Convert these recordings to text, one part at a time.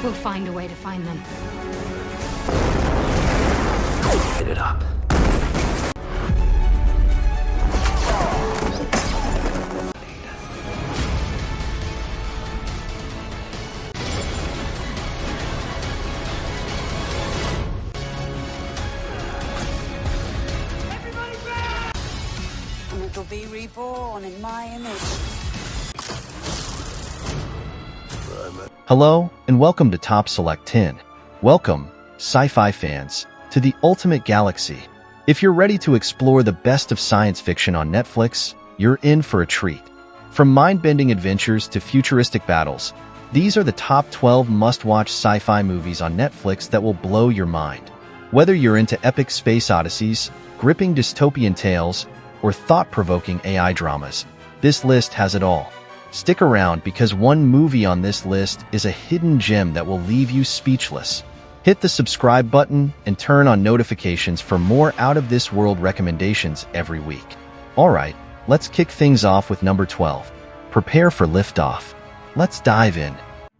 We'll find a way to find them. Hit it up. Everybody back! And it'll be reborn in my image. Hello, and welcome to Top Select 10. Welcome, sci-fi fans, to the ultimate galaxy. If you're ready to explore the best of science fiction on Netflix, you're in for a treat. From mind-bending adventures to futuristic battles, these are the top 12 must-watch sci-fi movies on Netflix that will blow your mind. Whether you're into epic space odysseys, gripping dystopian tales, or thought-provoking AI dramas, this list has it all. Stick around because one movie on this list is a hidden gem that will leave you speechless. Hit the subscribe button and turn on notifications for more out-of-this-world recommendations every week. Alright, let's kick things off with number 12. Prepare for liftoff. Let's dive in.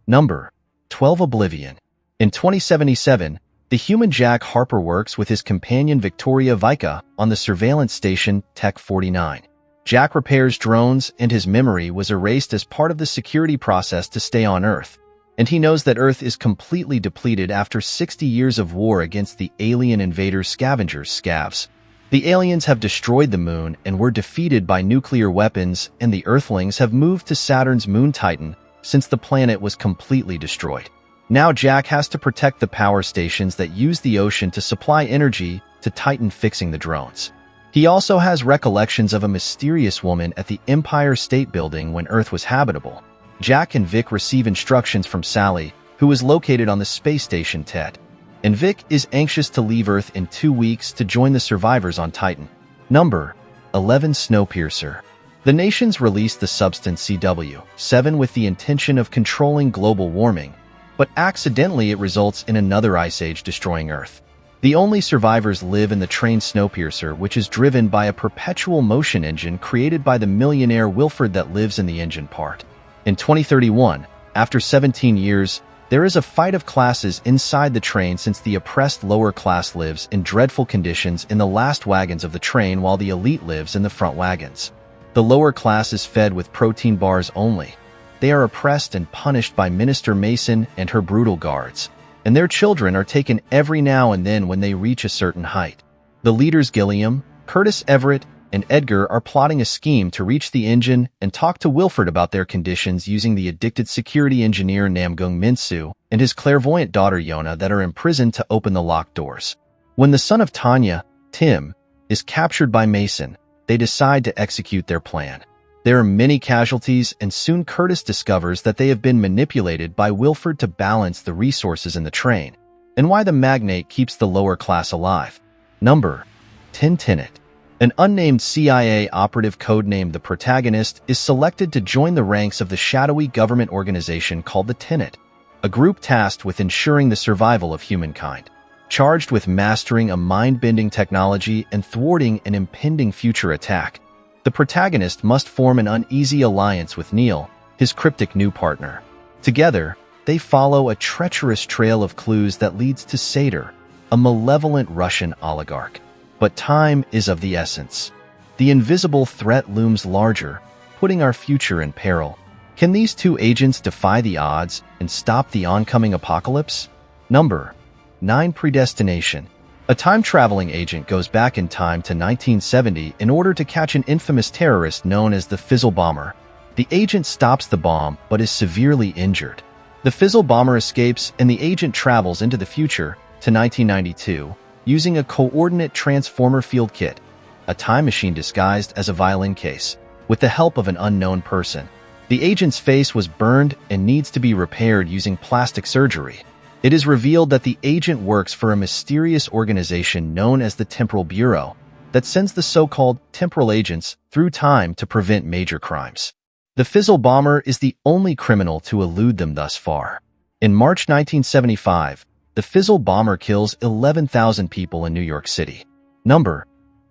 Number 12. Oblivion. In 2077, the human Jack Harper works with his companion Victoria Vika on the surveillance station Tech 49. Jack repairs drones, and his memory was erased as part of the security process to stay on Earth. And he knows that Earth is completely depleted after 60 years of war against the alien invaders scavengers, scavs. The aliens have destroyed the moon and were defeated by nuclear weapons, and the Earthlings have moved to Saturn's moon Titan since the planet was completely destroyed. Now Jack has to protect the power stations that use the ocean to supply energy to Titan, fixing the drones. He also has recollections of a mysterious woman at the Empire State Building when Earth was habitable. Jack and Vic receive instructions from Sally, who is located on the space station TED. And Vic is anxious to leave Earth in 2 weeks to join the survivors on Titan. Number 11. Snowpiercer. The nations released the substance CW7 with the intention of controlling global warming, but accidentally it results in another ice age destroying Earth. The only survivors live in the train Snowpiercer, which is driven by a perpetual motion engine created by the millionaire Wilford that lives in the engine part. In 2031, after 17 years, there is a fight of classes inside the train since the oppressed lower class lives in dreadful conditions in the last wagons of the train while the elite lives in the front wagons. The lower class is fed with protein bars only. They are oppressed and punished by Minister Mason and her brutal guards, and their children are taken every now and then when they reach a certain height. The leaders Gilliam, Curtis Everett, and Edgar are plotting a scheme to reach the engine and talk to Wilford about their conditions using the addicted security engineer Namgung Minsu and his clairvoyant daughter Yona that are imprisoned to open the locked doors. When the son of Tanya, Tim, is captured by Mason, they decide to execute their plan. There are many casualties, and soon Curtis discovers that they have been manipulated by Wilford to balance the resources in the train, and why the magnate keeps the lower class alive. Number 10. Tenet. An unnamed CIA operative codenamed the Protagonist is selected to join the ranks of the shadowy government organization called the Tenet, a group tasked with ensuring the survival of humankind. Charged with mastering a mind-bending technology and thwarting an impending future attack, the Protagonist must form an uneasy alliance with Neil, his cryptic new partner. Together, they follow a treacherous trail of clues that leads to Satyr, a malevolent Russian oligarch. But time is of the essence. The invisible threat looms larger, putting our future in peril. Can these two agents defy the odds and stop the oncoming apocalypse? Number 9. Predestination. A time-traveling agent goes back in time to 1970 in order to catch an infamous terrorist known as the Fizzle Bomber. The agent stops the bomb but is severely injured. The Fizzle Bomber escapes and the agent travels into the future to 1992 using a coordinate transformer field kit, a time machine disguised as a violin case. With the help of an unknown person, the agent's face was burned and needs to be repaired using plastic surgery. It is revealed that the agent works for a mysterious organization known as the Temporal Bureau that sends the so-called temporal agents through time to prevent major crimes. The Fizzle Bomber is the only criminal to elude them thus far. In March 1975, the Fizzle Bomber kills 11,000 people in New York City. Number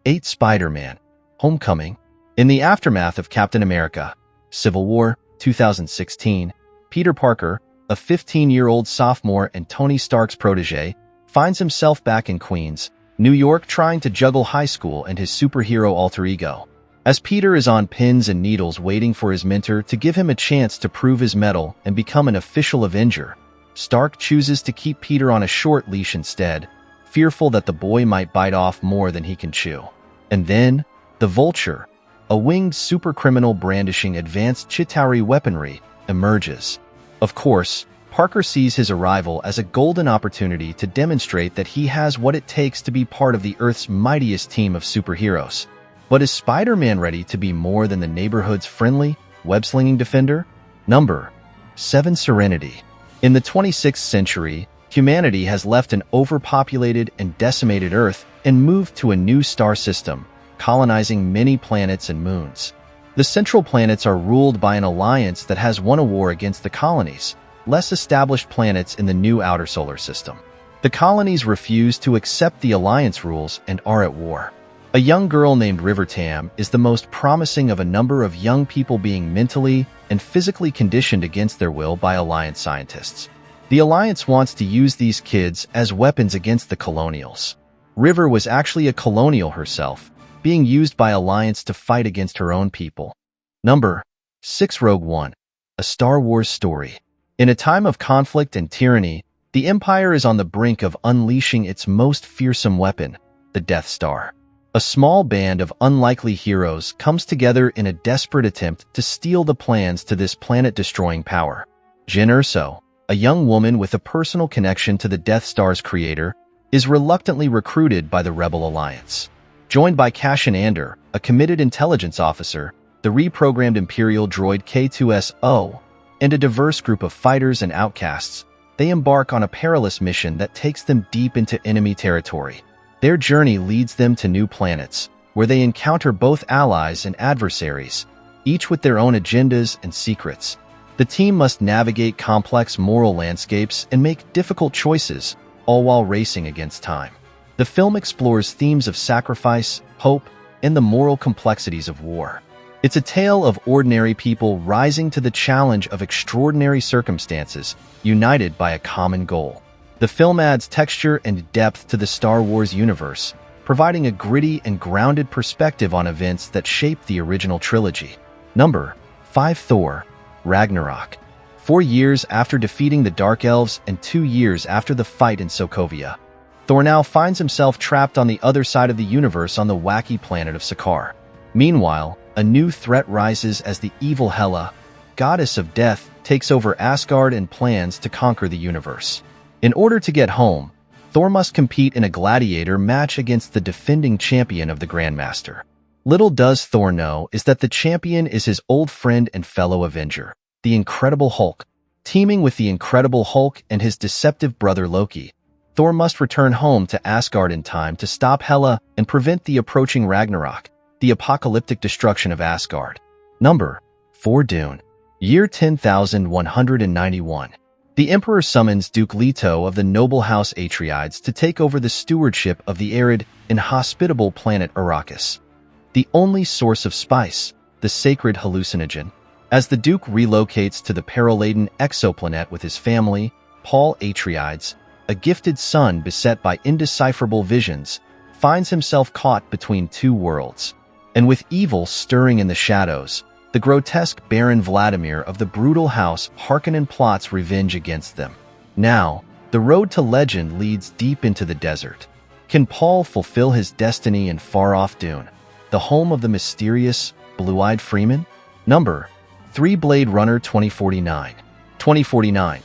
8. Spider-Man: Homecoming. In the aftermath of Captain America: Civil War 2016, Peter Parker, a 15-year-old sophomore and Tony Stark's protege, finds himself back in Queens, New York, trying to juggle high school and his superhero alter ego. As Peter is on pins and needles waiting for his mentor to give him a chance to prove his mettle and become an official Avenger, Stark chooses to keep Peter on a short leash instead, fearful that the boy might bite off more than he can chew. And then, the Vulture, a winged supercriminal brandishing advanced Chitauri weaponry, emerges. Of course, Parker sees his arrival as a golden opportunity to demonstrate that he has what it takes to be part of the Earth's mightiest team of superheroes. But is Spider-Man ready to be more than the neighborhood's friendly, web-slinging defender? Number 7. Serenity. In the 26th century, humanity has left an overpopulated and decimated Earth and moved to a new star system, colonizing many planets and moons. The central planets are ruled by an alliance that has won a war against the colonies, less established planets in the new outer solar system. The colonies refuse to accept the alliance rules and are at war. A young girl named River Tam is the most promising of a number of young people being mentally and physically conditioned against their will by Alliance scientists. The Alliance wants to use these kids as weapons against the colonials. River was actually a colonial herself, being used by Alliance to fight against her own people. Number 6. Rogue One. A Star Wars story. In a time of conflict and tyranny, the Empire is on the brink of unleashing its most fearsome weapon, the Death Star. A small band of unlikely heroes comes together in a desperate attempt to steal the plans to this planet-destroying power. Jyn Erso, a young woman with a personal connection to the Death Star's creator, is reluctantly recruited by the Rebel Alliance. Joined by Cassian Andor, a committed intelligence officer, the reprogrammed Imperial droid K2SO, and a diverse group of fighters and outcasts, they embark on a perilous mission that takes them deep into enemy territory. Their journey leads them to new planets, where they encounter both allies and adversaries, each with their own agendas and secrets. The team must navigate complex moral landscapes and make difficult choices, all while racing against time. The film explores themes of sacrifice, hope, and the moral complexities of war. It's a tale of ordinary people rising to the challenge of extraordinary circumstances, united by a common goal. The film adds texture and depth to the Star Wars universe, providing a gritty and grounded perspective on events that shaped the original trilogy. Number 5. Thor: Ragnarok. 4 years after defeating the Dark Elves and 2 years after the fight in Sokovia, Thor now finds himself trapped on the other side of the universe on the wacky planet of Sakaar. Meanwhile, a new threat rises as the evil Hela, goddess of death, takes over Asgard and plans to conquer the universe. In order to get home, Thor must compete in a gladiator match against the defending champion of the Grandmaster. Little does Thor know is that the champion is his old friend and fellow Avenger, the Incredible Hulk. Teaming with the Incredible Hulk and his deceptive brother Loki, Thor must return home to Asgard in time to stop Hela and prevent the approaching Ragnarok, the apocalyptic destruction of Asgard. Number 4. Dune. Year 10,191. The Emperor summons Duke Leto of the noble house Atreides to take over the stewardship of the arid, inhospitable planet Arrakis. The only source of spice, the sacred hallucinogen. As the Duke relocates to the peril-laden exoplanet with his family, Paul Atreides, a gifted son beset by indecipherable visions, finds himself caught between two worlds. And with evil stirring in the shadows, the grotesque Baron Vladimir of the brutal house Harkonnen plots revenge against them. Now, the road to legend leads deep into the desert. Can Paul fulfill his destiny in far-off Dune, the home of the mysterious, blue-eyed Freeman? Number 3. Blade Runner 2049. 2049.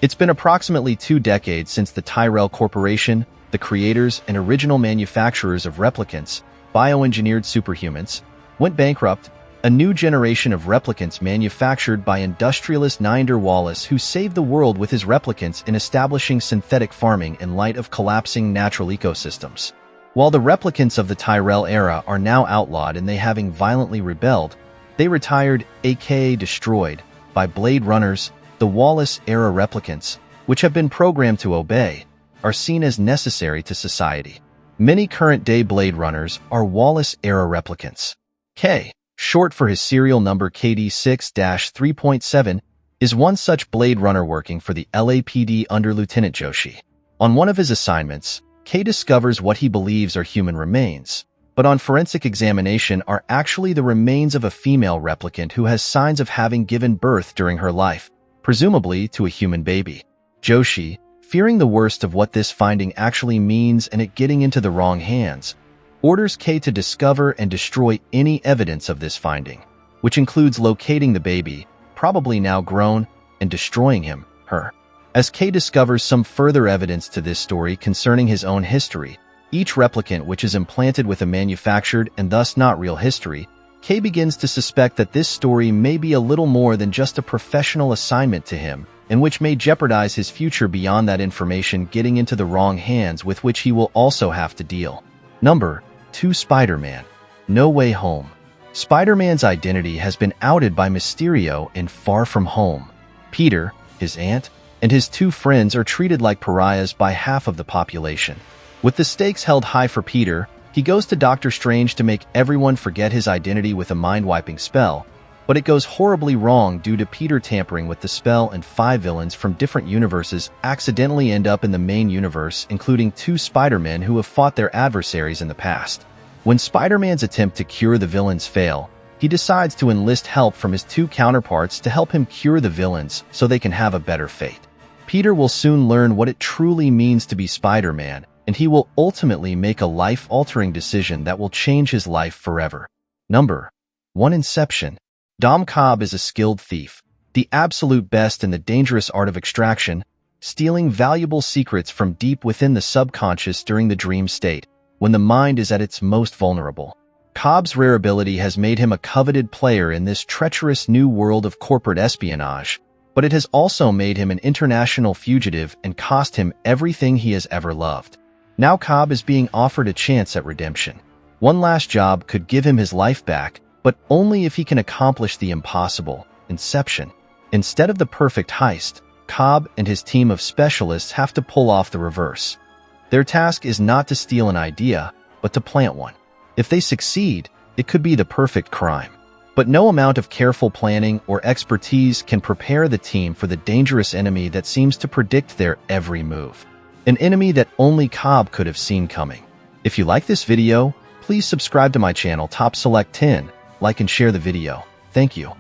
It's been approximately 2 decades since the Tyrell Corporation, the creators and original manufacturers of replicants, bioengineered superhumans, went bankrupt. A new generation of replicants manufactured by industrialist Ninder Wallace, who saved the world with his replicants in establishing synthetic farming in light of collapsing natural ecosystems. While the replicants of the Tyrell era are now outlawed and they having violently rebelled, they retired, aka destroyed, by Blade Runners. The Wallace-era replicants, which have been programmed to obey, are seen as necessary to society. Many current-day Blade Runners are Wallace-era replicants. K, short for his serial number KD6-3.7, is one such Blade Runner working for the LAPD under Lieutenant Joshi. On one of his assignments, K discovers what he believes are human remains, but on forensic examination are actually the remains of a female replicant who has signs of having given birth during her life, presumably to a human baby. Joshi, fearing the worst of what this finding actually means and it getting into the wrong hands, orders K to discover and destroy any evidence of this finding, which includes locating the baby, probably now grown, and destroying her. As K discovers some further evidence to this story concerning his own history, each replicant which is implanted with a manufactured and thus not real history, K begins to suspect that this story may be a little more than just a professional assignment to him, and which may jeopardize his future beyond that information getting into the wrong hands with which he will also have to deal. Number 2. Spider-Man: No Way Home. Spider-Man's identity has been outed by Mysterio in Far From Home. Peter, his aunt, and his two friends are treated like pariahs by half of the population. With the stakes held high for Peter, he goes to Doctor Strange to make everyone forget his identity with a mind-wiping spell, but it goes horribly wrong due to Peter tampering with the spell, and 5 villains from different universes accidentally end up in the main universe, including 2 Spider-Men who have fought their adversaries in the past. When Spider-Man's attempt to cure the villains fail, he decides to enlist help from his 2 counterparts to help him cure the villains so they can have a better fate. Peter will soon learn what it truly means to be Spider-Man, and he will ultimately make a life-altering decision that will change his life forever. Number 1. Inception. Dom Cobb is a skilled thief, the absolute best in the dangerous art of extraction, stealing valuable secrets from deep within the subconscious during the dream state, when the mind is at its most vulnerable. Cobb's rare ability has made him a coveted player in this treacherous new world of corporate espionage, but it has also made him an international fugitive and cost him everything he has ever loved. Now Cobb is being offered a chance at redemption. One last job could give him his life back, but only if he can accomplish the impossible: Inception. Instead of the perfect heist, Cobb and his team of specialists have to pull off the reverse. Their task is not to steal an idea, but to plant one. If they succeed, it could be the perfect crime. But no amount of careful planning or expertise can prepare the team for the dangerous enemy that seems to predict their every move. An enemy that only Cobb could have seen coming. If you like this video, please subscribe to my channel Top Select 10, like and share the video. Thank you.